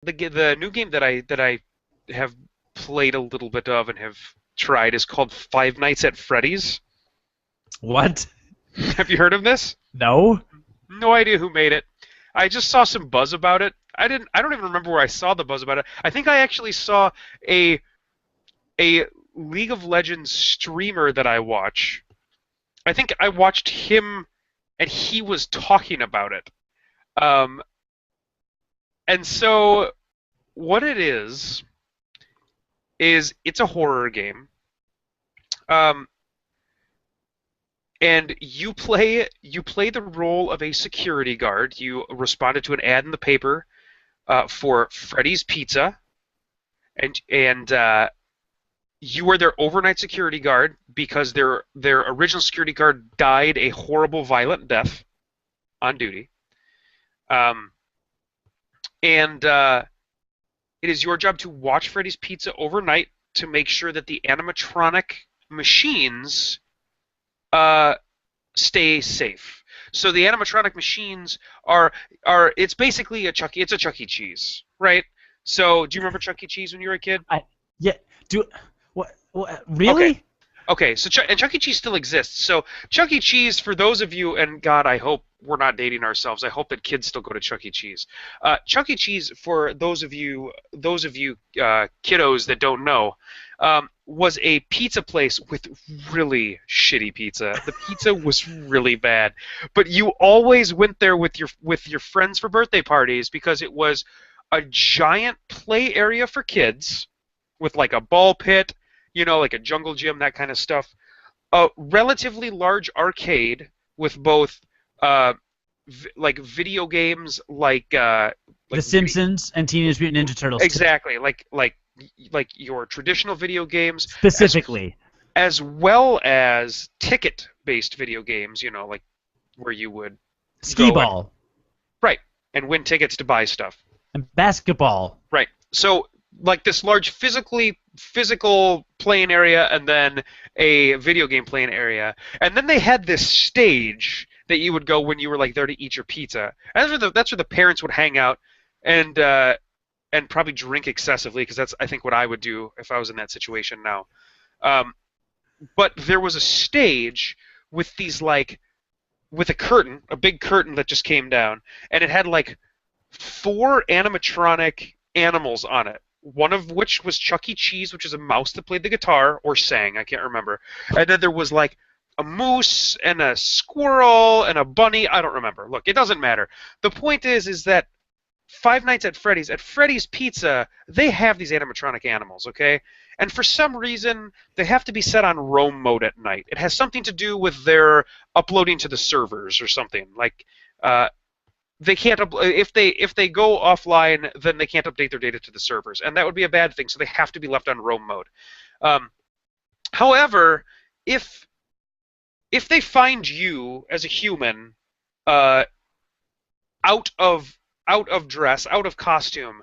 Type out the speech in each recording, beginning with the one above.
The new game that I have played a little bit of and have tried is called Five Nights at Freddy's. What? Have you heard of this? No? No idea who made it. I just saw some buzz about it. I don't even remember where I saw the buzz about it. I think I actually saw a a League of Legends streamer that I watch. I think I watched him and he was talking about it. Um, and so what it is it's a horror game. Um, and you play the role of a security guard. You responded to an ad in the paper for Freddy's Pizza, and you were their overnight security guard because their original security guard died a horrible, violent death on duty. Um, and it is your job to watch Freddy's Pizza overnight to make sure that the animatronic machines uh, stay safe. So the animatronic machines are it's basically it's a Chuck E. Cheese, right? So do you remember Chuck E. Cheese when you were a kid? I yeah. Do what? Okay. Really? Okay, so and Chuck E. Cheese still exists. So Chuck E. Cheese, for those of you, and God, I hope we're not dating ourselves. I hope that kids still go to Chuck E. Cheese. Chuck E. Cheese, for those of you kiddos that don't know, was a pizza place with really shitty pizza. The pizza was really bad, but you always went there with your friends for birthday parties because it was a giant play area for kids with like a ball pit, like a jungle gym, that kind of stuff. A relatively large arcade with both like video games The like Simpsons and Teenage Mutant Ninja Turtles exactly like your traditional video games as specifically. as well as ticket-based video games, like where you would Skee go and ball right and win tickets to buy stuff. and basketball. Right. So like this large physical playing area and then a video game playing area. And then they had this stage that you would go when you were like there to eat your pizza. And that's where the parents would hang out and probably drink excessively because that's I think what I would do if I was in that situation now. Um, but there was a stage with these with a curtain, a big curtain that just came down, and it had like four animatronic animals on it. One of which was Chuck E. Cheese, which is a mouse that played the guitar or sang, I can't remember. And then there was like a moose and a squirrel and a bunny. I don't remember. Look, it doesn't matter. The point is that Five Nights at Freddy's Pizza, they have these animatronic animals, okay? And for some reason, they have to be set on roam mode at night. It has something to do with their uploading to the servers or something. Like, they can't if they go offline, then they can't update their data to the servers, and that would be a bad thing. So they have to be left on roam mode. Um, However, if they find you as a human uh, out of dress, out of costume,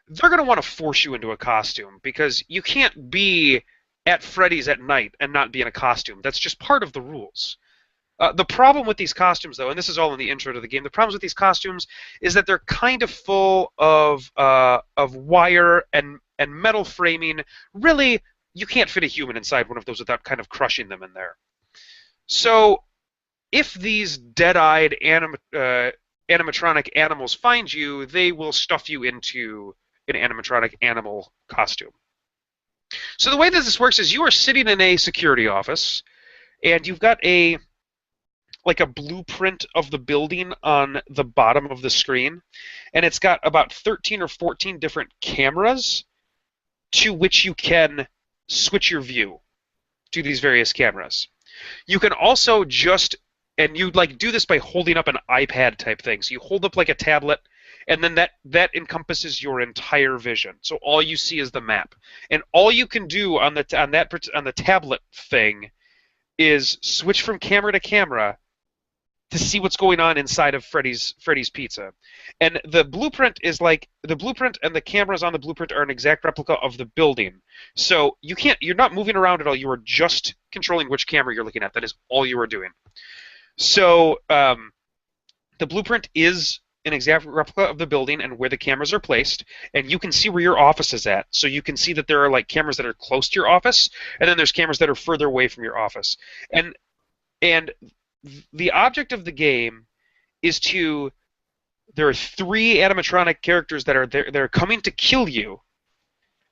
they're going to want to force you into a costume because you can't be at Freddy's at night and not be in a costume. That's just part of the rules. The problem with these costumes, though, and this is all in the intro to the game, the problems with these costumes is that they're kind of full of wire and metal framing. Really, you can't fit a human inside one of those without kind of crushing them in there. So, if these dead-eyed animatronic animals find you, they will stuff you into an animatronic animal costume. So the way that this works is you are sitting in a security office, and you've got a blueprint of the building on the bottom of the screen, and it's got about 13 or 14 different cameras to which you can switch your view to these various cameras. You can also and you do this by holding up an iPad type thing. So you hold up like a tablet, and then that encompasses your entire vision. So all you see is the map, and all you can do on the tablet thing is switch from camera to camera to see what's going on inside of Freddy's Pizza. And the blueprint and the cameras on the blueprint are an exact replica of the building. So you're not moving around at all. You are just controlling which camera you're looking at. That is all you are doing. So the blueprint is an exact replica of the building and where the cameras are placed, and you can see where your office is at. So you can see that there are like cameras that are close to your office, and then there's cameras that are further away from your office. And the object of the game is to there are 3 animatronic characters that are there that are coming to kill you.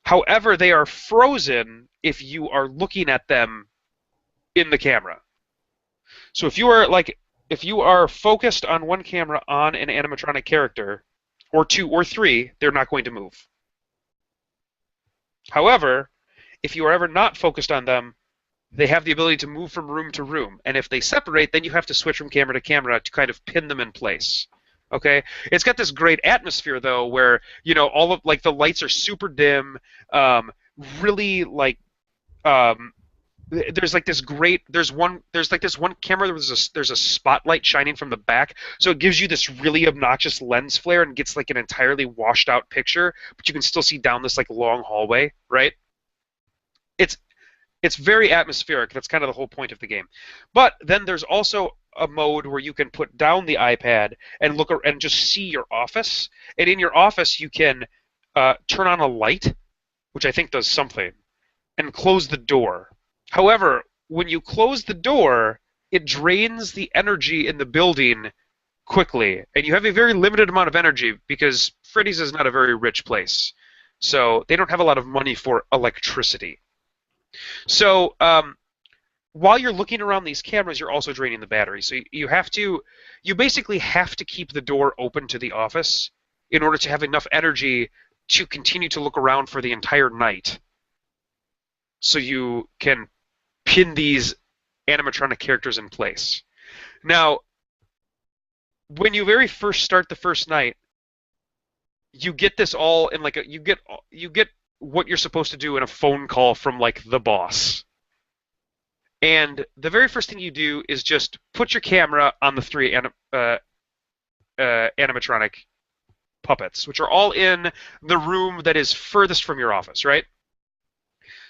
However, they are frozen if you are looking at them in the camera. So if you are focused on one camera on an animatronic character, or 2 or 3, they're not going to move. However, if you are ever not focused on them, they have the ability to move from room to room. And if they separate, then you have to switch from camera to camera to kind of pin them in place. Okay? It's got this great atmosphere, though, where, all of, like, the lights are super dim, really, like, there's this one camera where there's a spotlight shining from the back, so it gives you this really obnoxious lens flare and gets like an entirely washed out picture, but you can still see down this like long hallway, right? It's very atmospheric. That's kind of the whole point of the game. But then there's also a mode where you can put down the iPad and look and just see your office, and in your office you can turn on a light, which I think does something, and close the door. However, when you close the door, it drains the energy in the building quickly, and you have a very limited amount of energy because Freddy's is not a very rich place, so they don't have a lot of money for electricity. So while you're looking around these cameras, you're also draining the battery. So you basically have to keep the door open to the office in order to have enough energy to continue to look around for the entire night, so you can pin these animatronic characters in place. Now, when you very first start the first night, you get this all in like you get what you're supposed to do in a phone call from like the boss. And the very first thing you do is just put your camera on the 3 animatronic puppets, which are all in the room that is furthest from your office, right?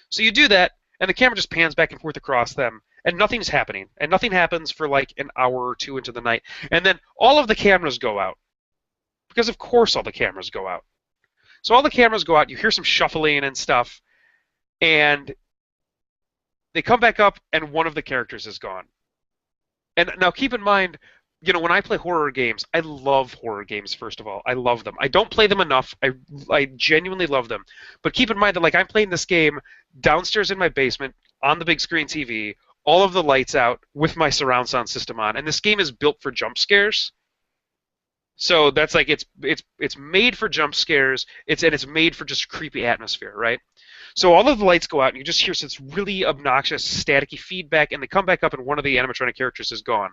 So you do that, and the camera just pans back and forth across them, and nothing's happening. And nothing happens for like an hour or 2 into the night. And then all of the cameras go out. Because of course all the cameras go out. So all the cameras go out, you hear some shuffling and stuff, and they come back up, and one of the characters is gone. And now keep in mind, when I play horror games, I love horror games, first of all. I love them. I don't play them enough. I genuinely love them. But keep in mind that like I'm playing this game downstairs in my basement on the big screen TV, all of the lights out with my surround sound system on. And this game is built for jump scares. So that's like it's made for jump scares. It's made for just creepy atmosphere, right? So all of the lights go out, and you just hear this really obnoxious, staticky feedback, and they come back up, and one of the animatronic characters is gone.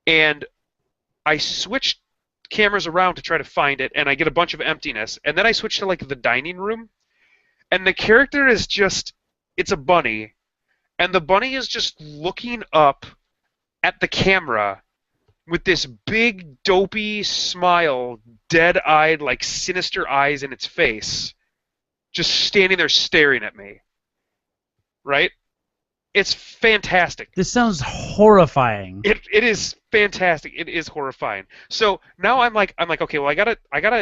And I switched cameras around to try to find it, and I get a bunch of emptiness. And then I switch to like the dining room, and the character is it's a bunny, and the bunny is just looking up at the camera with this big, dopey smile, dead-eyed, like sinister eyes in its face, just standing there staring at me. Right? It's fantastic. This sounds horrifying. It is fantastic. It is horrifying. So now I'm like, okay, well, I've got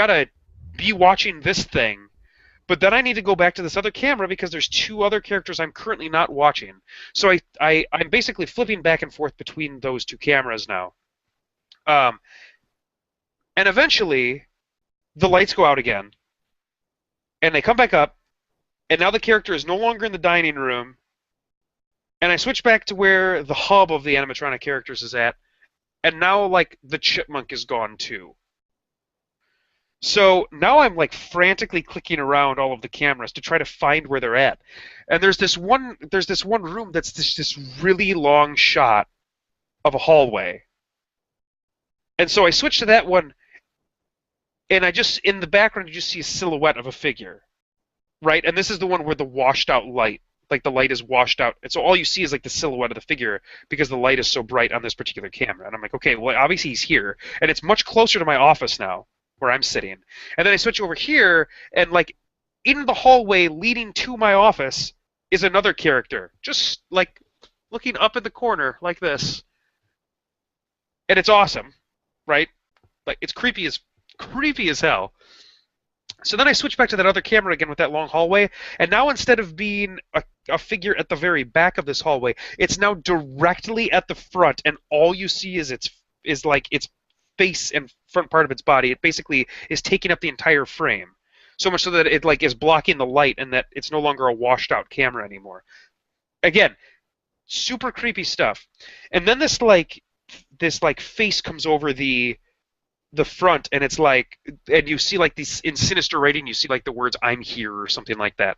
to be watching this thing, but then I need to go back to this other camera because there's 2 other characters I'm currently not watching. So I'm basically flipping back and forth between those 2 cameras now. And eventually, the lights go out again, and they come back up, and now the character is no longer in the dining room, and I switch back to where the hub of the animatronic characters is at, and now, like, the chipmunk is gone too. So now I'm, like, frantically clicking around all of the cameras to try to find where they're at. And there's this one room that's this really long shot of a hallway. And so I switch to that one, and in the background, you just see a silhouette of a figure. Right? And this is the one where the washed out light, like the light is washed out. And so all you see is like the silhouette of the figure because the light is so bright on this particular camera. And I'm like, okay, well, obviously he's here. And it's much closer to my office now where I'm sitting. And then I switch over here, and like in the hallway leading to my office is another character, just like looking up in the corner like this. And it's awesome. right? Like it's creepy as hell. So then I switch back to that other camera again with that long hallway, and now instead of being a figure at the very back of this hallway, it's now directly at the front, and all you see is its face and front part of its body. It basically is taking up the entire frame, so much so that it like is blocking the light, and that it's no longer a washed out camera anymore. Again, super creepy stuff. And then this face comes over the front, and it's like, and you see like these in sinister writing, you see like the words "I'm here" or something like that.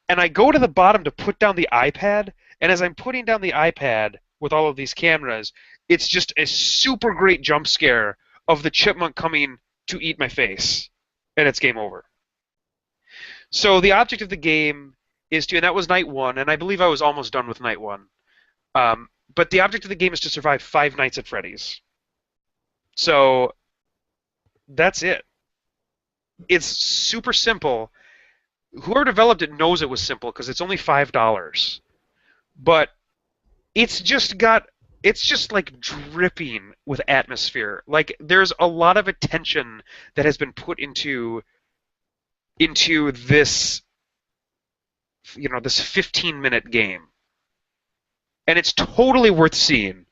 And I go to the bottom to put down the iPad, and as I'm putting down the iPad with all of these cameras, it's just a super great jump scare of the chipmunk coming to eat my face, and it's game over. So the object of the game is to, and that was night 1, and I believe I was almost done with night 1. But the object of the game is to survive 5 nights at Freddy's. So that's it. It's super simple. Whoever developed it knows it was simple because it's only $5. But it's just like dripping with atmosphere. Like there's a lot of attention that has been put into this, this 15-minute game. And it's totally worth seeing.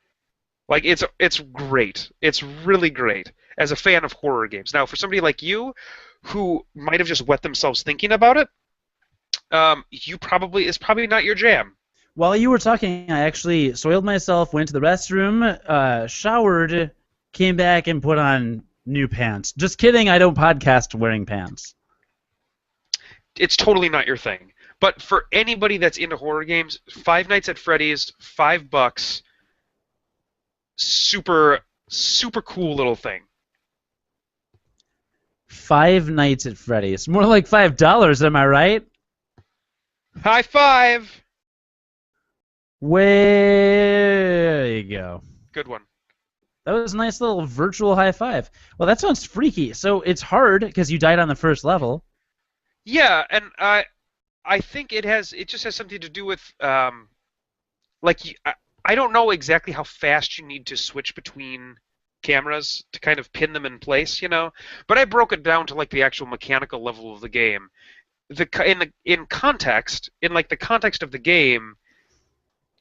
Like it's great. It's really great as a fan of horror games. Now, for somebody like you, who might have just wet themselves thinking about it, it's probably not your jam. While you were talking, I actually soiled myself, went to the restroom, showered, came back, and put on new pants. Just kidding. I don't podcast wearing pants. It's totally not your thing. But for anybody that's into horror games, 5 Nights at Freddy's, $5. Super, super cool little thing. 5 Nights at Freddy's. More like $5, am I right? High five! There you go. Good one. That was a nice little virtual high five. Well, that sounds freaky. So it's hard because you died on the first level. Yeah, and I think it just has something to do with I don't know exactly how fast you need to switch between cameras to kind of pin them in place, but I broke it down to like the actual mechanical level of the game. In the context of the game,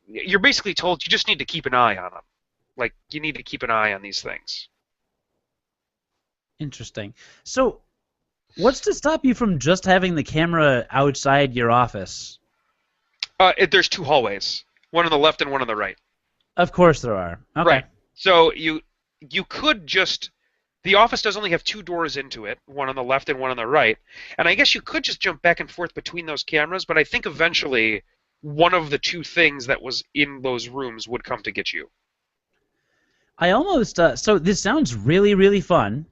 you're basically told you just need to keep an eye on them. Like you need to keep an eye on these things. Interesting. So, what's to stop you from just having the camera outside your office? There's 2 hallways, one on the left and one on the right. Of course there are. Okay. Right. So you could just, the office does only have 2 doors into it, one on the left and one on the right, and I guess you could just jump back and forth between those cameras, but I think eventually one of the 2 things that was in those rooms would come to get you. I almost, so this sounds really, really fun.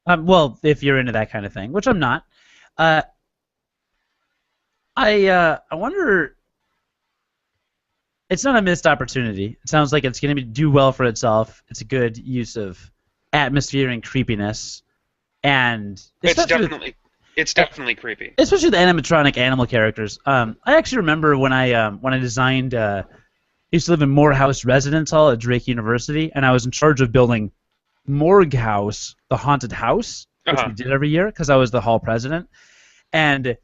Well, if you're into that kind of thing, which I'm not. I wonder. It's not a missed opportunity. It sounds like it's going to do well for itself. It's a good use of atmosphere and creepiness, and it's definitely creepy. Especially the animatronic animal characters. I actually remember when I designed. I used to live in Morehouse Residence Hall at Drake University, and I was in charge of building Morgue House, the haunted house, which we did every year because I was the hall president. And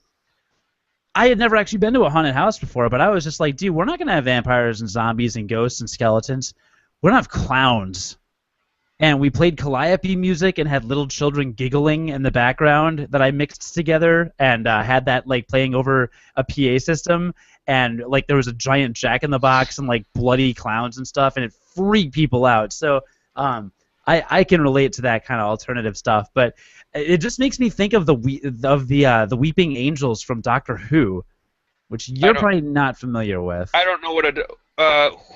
I had never actually been to a haunted house before, but I was just like, dude, we're not going to have vampires and zombies and ghosts and skeletons. We're going to have clowns. And we played Calliope music and had little children giggling in the background that I mixed together and had that like playing over a PA system. And like there was a giant Jack-in-the-Box and like bloody clowns and stuff, and it freaked people out. So I can relate to that kind of alternative stuff, but it just makes me think of the Weeping Angels from Doctor Who, which you're probably not familiar with. I don't know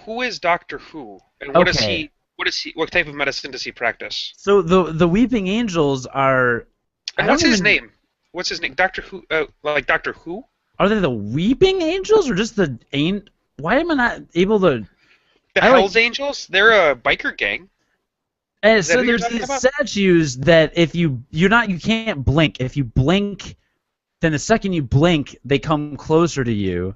who is Doctor Who, and what is he? What type of medicine does he practice? So the Weeping Angels are. And what's his name? What's his name? Doctor Who? Like Doctor Who? Are they the Weeping Angels or just the Why am I not able to? The Hell's Angels? They're a biker gang. And so there's these statues that if you can't blink. If you blink, then the second you blink, they come closer to you.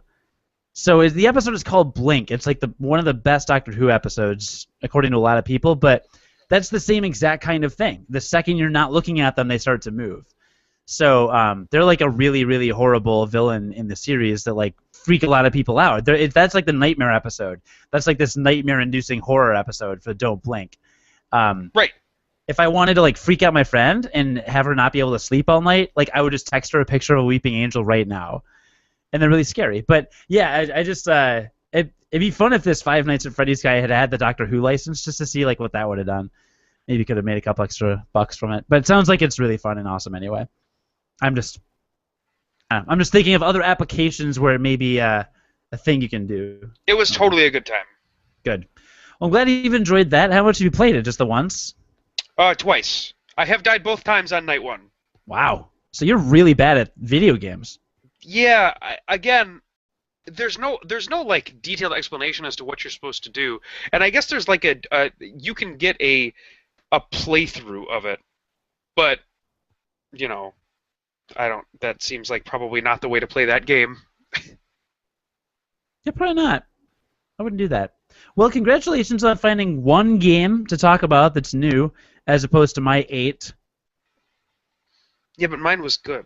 So the episode is called Blink. It's like one of the best Doctor Who episodes, according to a lot of people. But that's the same exact kind of thing. The second you're not looking at them, they start to move. So they're like a really, really horrible villain in the series that like freak a lot of people out. That's like the nightmare episode. That's like this nightmare-inducing horror episode for Don't Blink. Right. If I wanted to like freak out my friend and have her not be able to sleep all night, like I would just text her a picture of a weeping angel right now, and they're really scary. But yeah, I just it'd be fun if this Five Nights at Freddy's guy had the Doctor Who license just to see like what that would have done. Maybe could have made a couple extra bucks from it. But it sounds like it's really fun and awesome anyway. I'm just thinking of other applications where it may be a thing you can do. It was totally a good time. Good. Well, I'm glad you've enjoyed that. How much have you played it? Just the once? Twice. I have died both times on night one. Wow. So you're really bad at video games. Yeah. Again, there's no like detailed explanation as to what you're supposed to do, and I guess there's like you can get a playthrough of it, but you know. That seems like probably not the way to play that game. Yeah, probably not. I wouldn't do that. Well, congratulations on finding one game to talk about that's new, as opposed to my 8. Yeah, but mine was good.